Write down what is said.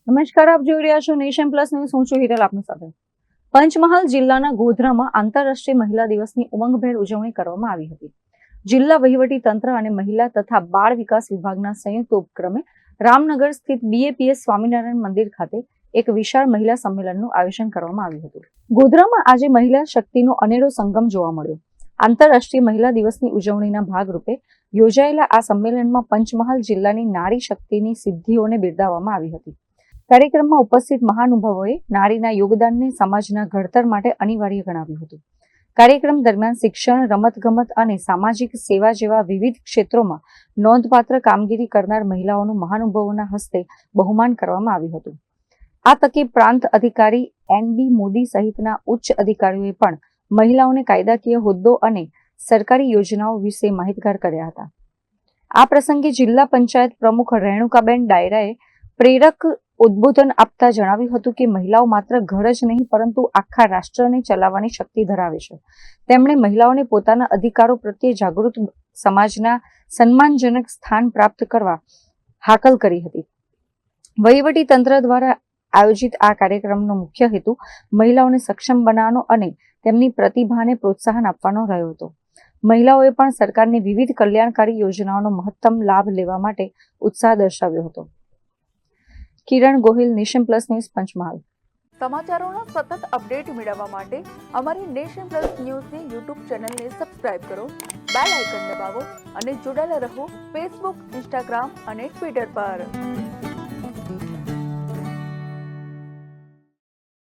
નમસ્કાર, આપ જોઈ રહ્યા છો નેશન પ્લસ ન્યૂઝ. હું છું હિરલ આપની સાથે. પંચમહાલ જિલ્લાના ગોધરામાં આંતરરાષ્ટ્રીય મહિલા દિવસની ઉમંગભેર ઉજવણી કરવામાં આવી હતી. જિલ્લા વહીવટી તંત્ર અને મહિલા તથા બાળ વિકાસ વિભાગના સંયુક્ત ઉપક્રમે રામનગર સ્થિત BAPS સ્વામિનારાયણ મંદિર ખાતે એક વિશાળ મહિલા સંમેલનનું આયોજન કરવામાં આવ્યું હતું. ગોધરામાં આજે મહિલા શક્તિનો અનેરો સંગમ જોવા મળ્યો. આંતરરાષ્ટ્રીય મહિલા દિવસની ઉજવણીના ભાગરૂપે યોજાયેલા આ સંમેલનમાં પંચમહાલ જિલ્લાની નારી શક્તિની સિદ્ધિઓને બિરદાવવામાં આવી હતી. કાર્યક્રમમાં ઉપસ્થિત મહાનુભાવોએ નારીના યોગદાનને સમાજના ઘડતર માટે અનિવાર્ય ગણાવ્યું હતું. કાર્યક્રમ દરમિયાન શિક્ષણ, રમતગમત અને સામાજિક સેવા જેવા વિવિધ ક્ષેત્રોમાં નોંધપાત્ર કામગીરી કરનાર મહિલાઓનું મહાનુભાવોના હસ્તે બહુમાન કરવામાં આવ્યું હતું. આ તકે પ્રાંત અધિકારી NB મોદી સહિતના ઉચ્ચ અધિકારીઓએ પણ મહિલાઓને કાયદાકીય હોદ્દો અને સરકારી યોજનાઓ વિશે માહિતગાર કર્યા હતા. આ પ્રસંગે જિલ્લા પંચાયત પ્રમુખ રેણુકાબેન ડાયરાએ પ્રેરક ઉદ્બોધન આપતા જણાવ્યું હતું કે મહિલાઓ માત્ર ઘર જ નહીં પરંતુ આખા રાષ્ટ્રને ચલાવવાની શક્તિ ધરાવે છે. તેમણે મહિલાઓને પોતાના અધિકારો પ્રત્યે જાગૃત સમાજના સન્માનજનક સ્થાન પ્રાપ્ત કરવા હાકલ કરી હતી. વહીવટી તંત્ર દ્વારા આયોજિત આ કાર્યક્રમનો મુખ્ય હેતુ મહિલાઓને સક્ષમ બનાવવાનો અને તેમની પ્રતિભાને પ્રોત્સાહન આપવાનો રહ્યો હતો. મહિલાઓએ પણ સરકારની વિવિધ કલ્યાણકારી યોજનાઓનો મહત્તમ લાભ લેવા માટે ઉત્સાહ દર્શાવ્યો હતો. Kiran Gohil, Nation Plus News, Panchmahal. સમાચારોના સતત અપડેટ મેળવવા માટે અમારી નેશન પ્લસ ન્યૂઝની YouTube ચેનલને સબસ્ક્રાઇબ કરો, બેલ આઇકન દબાવો અને જોડાયેલા રહો Facebook, Instagram અને Twitter પર.